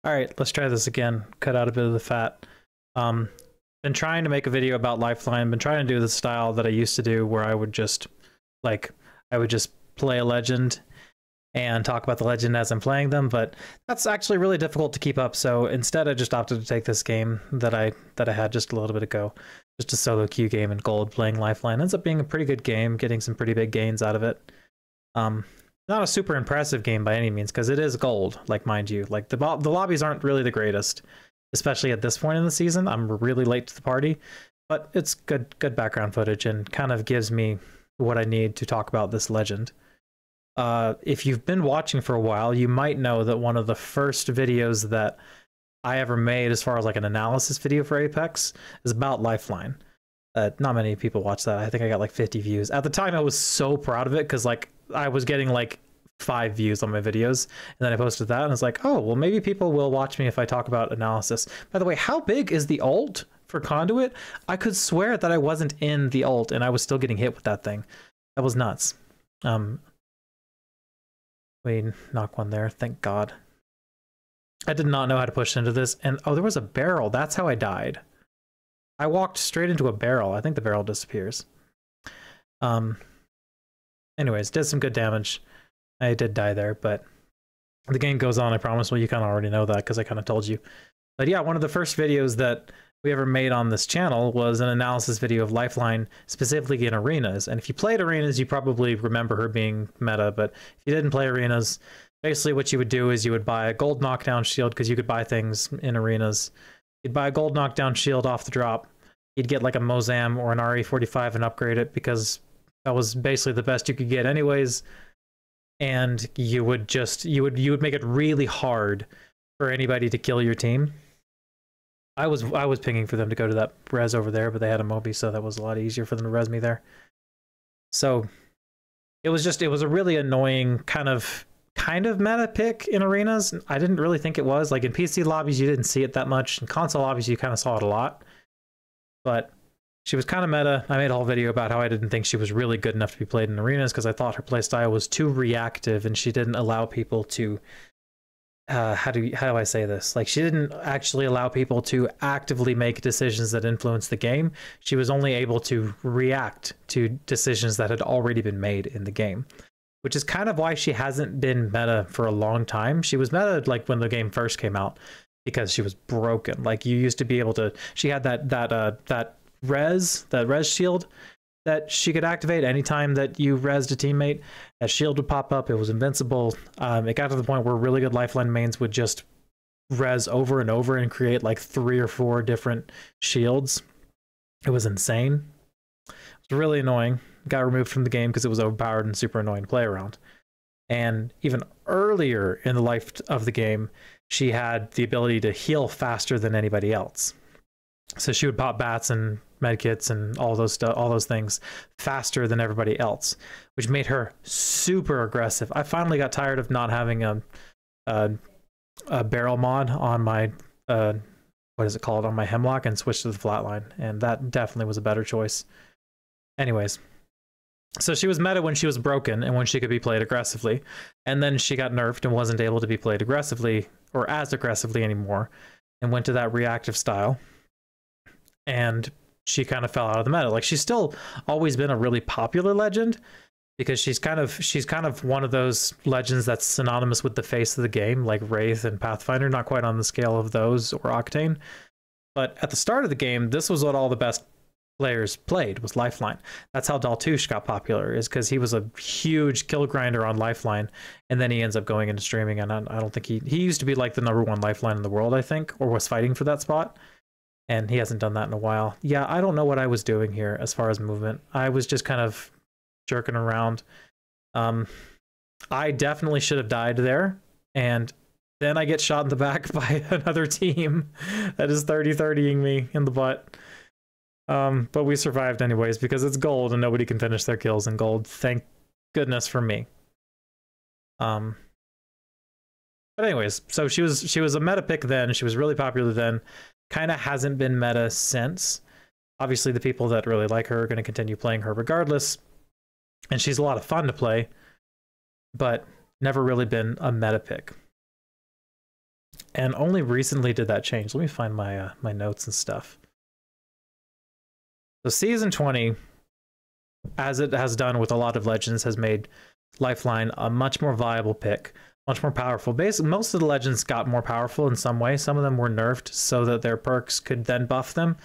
All right, let's try this again. Cut out a bit of the fat. Been trying to make a video about Lifeline. Been trying to do the style that I used to do, where I would just play a legend and talk about the legend as I'm playing them, but that's actually really difficult to keep up. So instead, I just opted to take this game that I had just a little bit ago, just a solo queue game in gold, playing Lifeline. Ends up being a pretty good game, getting some pretty big gains out of it. Not a super impressive game by any means, because it is gold, like, mind you. Like, the lobbies aren't really the greatest, especially at this point in the season. I'm really late to the party, but it's good background footage and kind of gives me what I need to talk about this legend. If you've been watching for a while, you might know that one of the first videos that I ever made, as far as like an analysis video for Apex, is about Lifeline. Not many people watch that. I think I got like 50 views. At the time, I was so proud of it, because like I was getting like 5 views on my videos, and then I posted that and it's like, oh, well, maybe people will watch me if I talk about analysis. By the way, how big is the ult for Conduit? I could swear that I wasn't in the ult and I was still getting hit with that thing. That was nuts. We knock one there, thank God. I did not know how to push into this, and oh, there was a barrel. That's how I died. I walked straight into a barrel. I think the barrel disappears. Anyways, did some good damage. I did die there, but the game goes on, I promise. Well, you kind of already know that because I kind of told you. But yeah, one of the first videos that we ever made on this channel was an analysis video of Lifeline, specifically in arenas. And if you played arenas, you probably remember her being meta, but if you didn't play arenas, basically what you would do is you would buy a gold knockdown shield, because you could buy things in arenas. You'd buy a gold knockdown shield off the drop. You'd get like a Mozam or an RE45 and upgrade it, because that was basically the best you could get anyways. And you would make it really hard for anybody to kill your team. I was pinging for them to go to that res over there, but they had a Moby, so that was a lot easier for them to res me there. So it was a really annoying kind of meta pick in arenas. I didn't really think it was. Like in PC lobbies, you didn't see it that much. In console lobbies, you kind of saw it a lot. But she was kind of meta. I made a whole video about how I didn't think she was really good enough to be played in arenas, because I thought her playstyle was too reactive and she didn't allow people to how do I say this? Like, she didn't actually allow people to actively make decisions that influence the game. She was only able to react to decisions that had already been made in the game, which is kind of why she hasn't been meta for a long time. She was meta like when the game first came out, because she was broken. Like, you used to be able to, she had that res shield that she could activate anytime that you resed a teammate. That shield would pop up. It was invincible. It got to the point where really good Lifeline mains would just res over and over and create like 3 or 4 different shields. It was insane. It was really annoying. Got removed from the game because it was overpowered and super annoying to play around. And even earlier in the life of the game, she had the ability to heal faster than anybody else. So she would pop bats and medkits and all those things faster than everybody else, which made her super aggressive. I finally got tired of not having a barrel mod on my what is it called, on my Hemlock, and switched to the Flatline, and that definitely was a better choice. Anyways, so she was meta when she was broken and when she could be played aggressively, and then she got nerfed and wasn't able to be played aggressively or as aggressively anymore, and went to that reactive style. And she kind of fell out of the meta. Like, she's still always been a really popular legend, because she's kind of one of those legends that's synonymous with the face of the game, like Wraith and Pathfinder. Not quite on the scale of those or Octane, but at the start of the game, this was what all the best players played, was Lifeline. That's how Daltouche got popular, is because he was a huge kill grinder on Lifeline, and then he ends up going into streaming. And I don't think he used to be like the #1 Lifeline in the world, I think, or was fighting for that spot. And he hasn't done that in a while. Yeah, I don't know what I was doing here as far as movement. I was just kind of jerking around. I definitely should have died there. And then I get shot in the back by another team that is 30-30ing me in the butt. But we survived anyways, because it's gold and nobody can finish their kills in gold. Thank goodness for me. But anyways, so she was a meta pick then. She was really popular then. Kind of hasn't been meta since. Obviously, the people that really like her are going to continue playing her regardless. And she's a lot of fun to play, but never really been a meta pick. and only recently did that change. Let me find my my notes and stuff. So season 20, as it has done with a lot of legends, has made Lifeline a much more viable pick, much more powerful. Basically, most of the legends got more powerful in some way. Some of them were nerfed so that their perks could then buff them,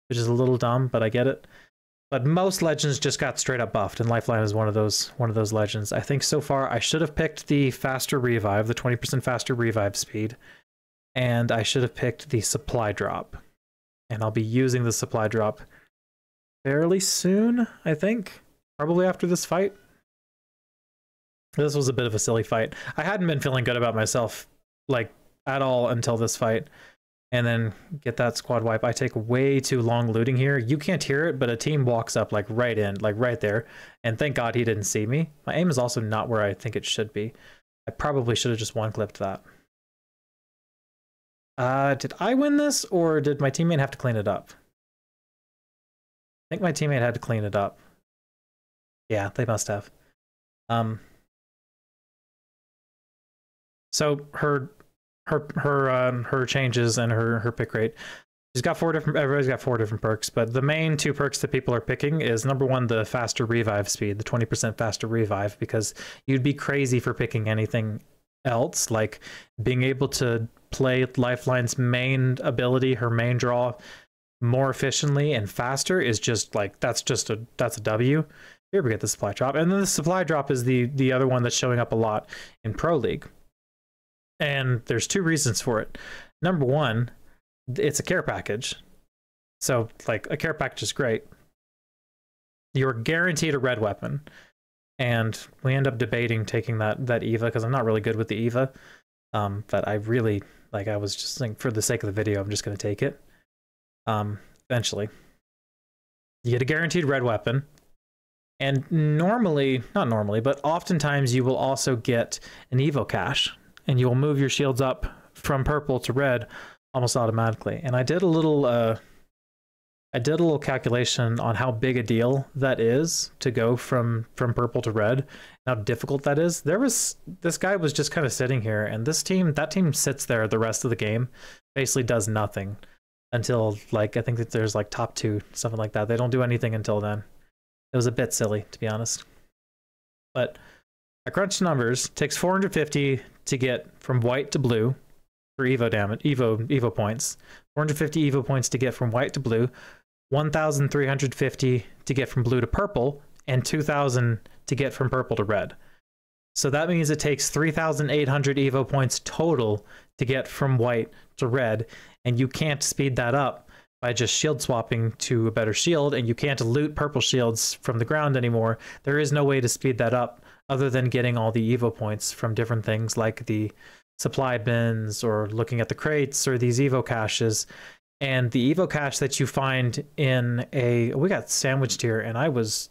which is a little dumb, but I get it. But most legends just got straight up buffed, and Lifeline is one of those legends. I think so far I should have picked the faster revive, the 20% faster revive speed, and I should have picked the supply drop. And I'll be using the supply drop fairly soon, I think. Probably after this fight. This was a bit of a silly fight. I hadn't been feeling good about myself, like, at all until this fight. And then get that squad wipe. I take way too long looting here. You can't hear it, but a team walks up like right in, like right there. And thank God he didn't see me. My aim is also not where I think it should be. I probably should have just one-clipped that. Did I win this, or did my teammate have to clean it up? I think my teammate had to clean it up. Yeah, they must have. So her changes and her pick rate. She's got everybody's got 4 different perks, but the main 2 perks that people are picking is number 1, the faster revive speed, the 20% faster revive, because you'd be crazy for picking anything else, like being able to play Lifeline's main ability, her main draw, more efficiently and faster is just like, that's a W. Here we get the supply drop. And then the supply drop is the other one that's showing up a lot in Pro League. And there's 2 reasons for it. Number 1, it's a care package. So, like, a care package is great. You're guaranteed a red weapon. And we end up debating taking that Eva, because I'm not really good with the Eva. But I really, like, I was just like, for the sake of the video, I'm just going to take it. Eventually. You get a guaranteed red weapon. And normally, not normally, but oftentimes you will also get an Evo cache. And you will move your shields up from purple to red almost automatically. And I did a little calculation on how big a deal that is to go from purple to red, how difficult that is. This guy was just kind of sitting here, and that team sits there the rest of the game, basically does nothing until, like, I think that there's like top 2, something like that. They don't do anything until then. It was a bit silly, to be honest. But I crunched numbers. Takes 450 to get from white to blue for Evo damage, Evo points. 450 Evo points to get from white to blue. 1,350 to get from blue to purple, and 2,000 to get from purple to red. So that means it takes 3,800 Evo points total to get from white to red, and you can't speed that up by just shield swapping to a better shield, and you can't loot purple shields from the ground anymore. There is no way to speed that up other than getting all the Evo points from different things like the supply bins or looking at the crates or these Evo caches. And the Evo cache that you find in we got sandwiched here, and I was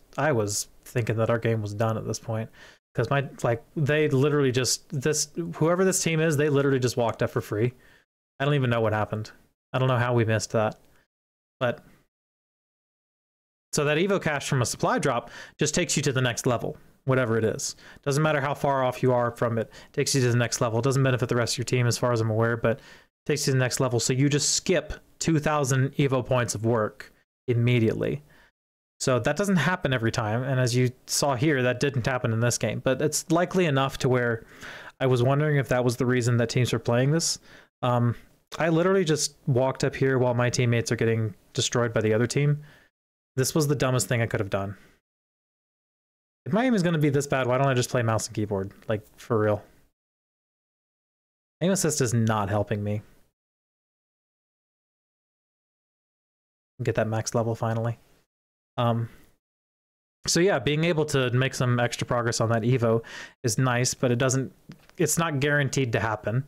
thinking that our game was done at this point, because they literally just, whoever this team is, they literally just walked up for free. I don't even know what happened. I don't know how we missed that. But so that Evo cache from a supply drop just takes you to the next level, whatever it is. Doesn't matter how far off you are from it, takes you to the next level. It doesn't benefit the rest of your team as far as I'm aware, but takes you to the next level. So you just skip 2,000 Evo points of work immediately. So that doesn't happen every time. And as you saw here, that didn't happen in this game, but it's likely enough to where I was wondering if that was the reason that teams were playing this. I literally just walked up here while my teammates are getting destroyed by the other team. This was the dumbest thing I could have done. If my aim is going to be this bad, why don't I just play mouse and keyboard? Like, for real. Aim assist is not helping me. Get that max level finally. So yeah, being able to make some extra progress on that Evo is nice, but it's not guaranteed to happen.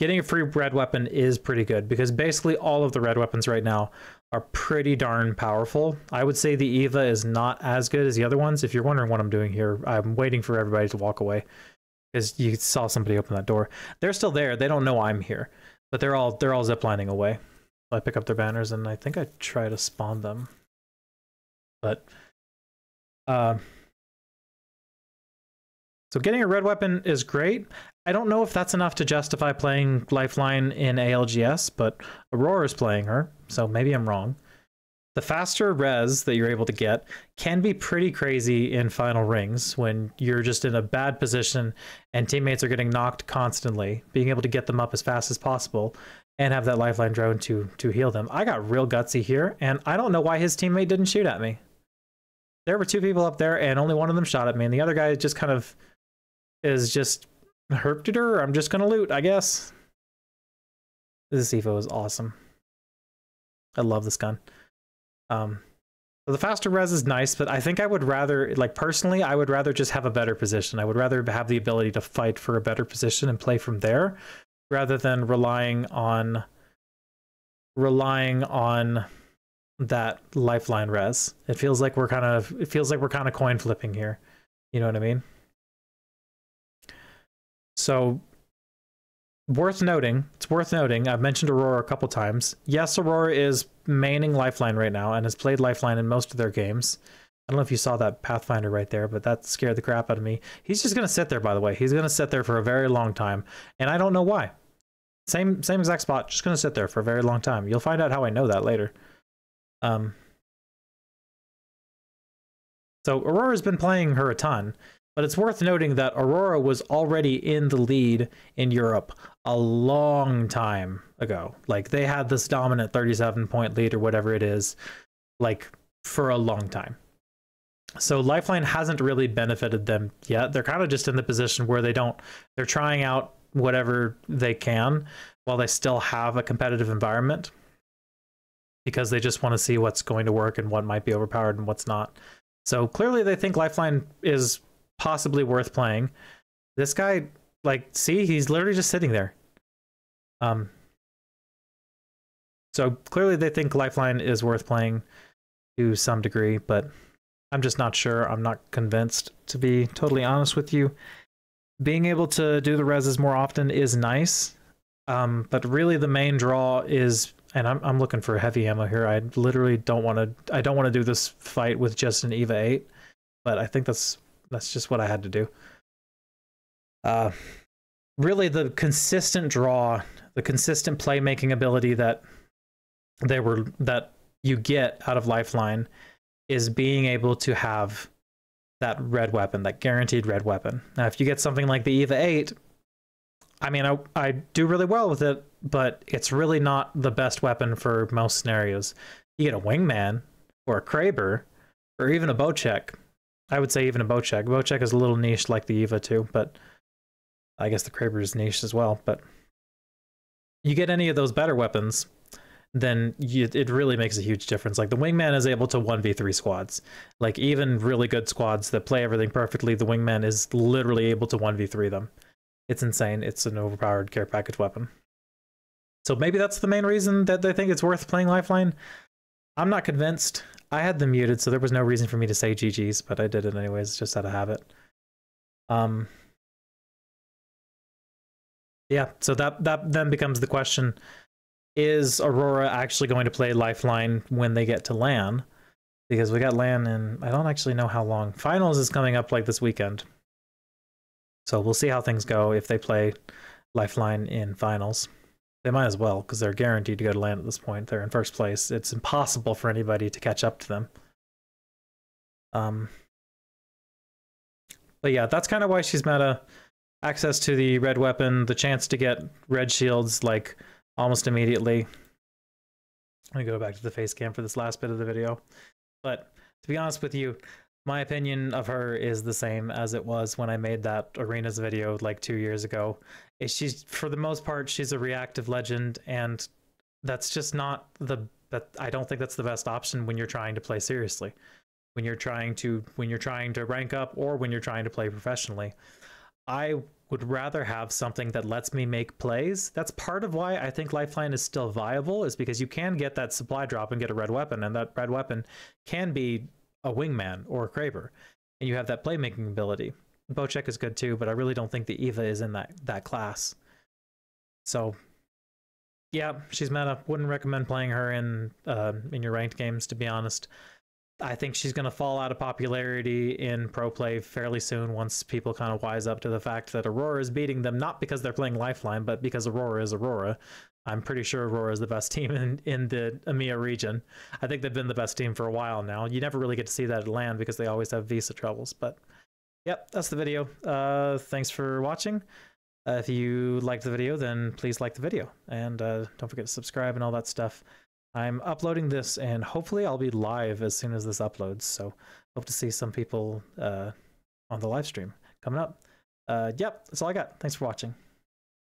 Getting a free red weapon is pretty good, because basically all of the red weapons right now are pretty darn powerful. I would say the Eva is not as good as the other ones. If you're wondering what I'm doing here, I'm waiting for everybody to walk away, because you saw somebody open that door. They're still there. They don't know I'm here, but they're all ziplining away. So I pick up their banners, and I think I try to spawn them. But so getting a red weapon is great. I don't know if that's enough to justify playing Lifeline in ALGS, but Aurora's playing her, so maybe I'm wrong. The faster res that you're able to get can be pretty crazy in final rings when you're just in a bad position and teammates are getting knocked constantly. Being able to get them up as fast as possible and have that Lifeline drone to heal them. I got real gutsy here, and I don't know why his teammate didn't shoot at me. There were two people up there, and only one of them shot at me, and the other guy just kind of is just herped her. I'm just gonna loot, I guess. This evo is awesome. I love this gun. So the faster res is nice, but I think I would rather, like personally, I would rather just have a better position. I would rather have the ability to fight for a better position and play from there, rather than relying on that Lifeline res. It feels like we're kind of coin flipping here. You know what I mean? So it's worth noting, I've mentioned Aurora a couple times. Yes, Aurora is maining Lifeline right now and has played Lifeline in most of their games. I don't know if you saw that Pathfinder right there, but that scared the crap out of me. He's just going to sit there, by the way. He's going to sit there for a very long time, and I don't know why. Same exact spot, just going to sit there for a very long time. You'll find out how I know that later. So Aurora's been playing her a ton, but it's worth noting that Aurora was already in the lead in Europe a long time ago. Like, they had this dominant 37-point lead or whatever it is, like, for a long time. So Lifeline hasn't really benefited them yet. They're kind of just in the position where they're trying out whatever they can while they still have a competitive environment, because they just want to see what's going to work and what might be overpowered and what's not. So clearly they think Lifeline is possibly worth playing. This guy, like, see, he's literally just sitting there. So clearly they think Lifeline is worth playing to some degree, but I'm just not sure. I'm not convinced, to be totally honest with you. Being able to do the reses more often is nice, but really the main draw is, and I'm looking for heavy ammo here. I literally don't want to do this fight with just an EVA 8, but I think that's just what I had to do. Really, the consistent draw, the consistent playmaking ability that you get out of Lifeline is being able to have that red weapon, that guaranteed red weapon. Now, if you get something like the EVA 8, I mean, I do really well with it, but it's really not the best weapon for most scenarios. You get a wingman or a Kraber or even a Bocek. I would say even a Bocek. Bocek is a little niche like the EVA too, but I guess the Kraber is niche as well. But you get any of those better weapons, then it really makes a huge difference. Like, the wingman is able to 1v3 squads. Like, even really good squads that play everything perfectly, the wingman is literally able to 1v3 them. It's insane. It's an overpowered care package weapon. So maybe that's the main reason that they think it's worth playing Lifeline. I'm not convinced. I had them muted, so there was no reason for me to say GG's, but I did it anyways, just out of habit. Yeah, so that then becomes the question: is Aurora actually going to play Lifeline when they get to LAN? Because we got LAN in, I don't actually know how long. Finals is coming up like this weekend. So we'll see how things go if they play Lifeline in finals. They might as well, because they're guaranteed to go to LAN at this point. They're in first place. It's impossible for anybody to catch up to them. But yeah, that's kind of why she's meta. Access to the red weapon, the chance to get red shields like almost immediately. Let me go back to the face cam for this last bit of the video. But to be honest with you, my opinion of her is the same as it was when I made that Arenas video like 2 years ago. She's, for the most part, she's a reactive legend, and that's just not I don't think that's the best option when you're trying to play seriously. When you're trying to rank up, or when you're trying to play professionally. I would rather have something that lets me make plays. That's part of why I think Lifeline is still viable, is because you can get that supply drop and get a red weapon, and that red weapon can be a wingman or a Kraber, and you have that playmaking ability. Bocek is good too, but I really don't think the EVA is in that class. So yeah, she's meta. Wouldn't recommend playing her in your ranked games, to be honest. I think she's going to fall out of popularity in pro play fairly soon once people kind of wise up to the fact that Aurora is beating them, not because they're playing Lifeline, but because Aurora is Aurora. I'm pretty sure Aurora is the best team in the EMEA region. I think they've been the best team for a while now. You never really get to see that at LAN because they always have visa troubles. But yep, that's the video. Thanks for watching. If you liked the video, then please like the video. And don't forget to subscribe and all that stuff. I'm uploading this, and hopefully I'll be live as soon as this uploads. So hope to see some people on the live stream coming up. Yep, that's all I got. Thanks for watching.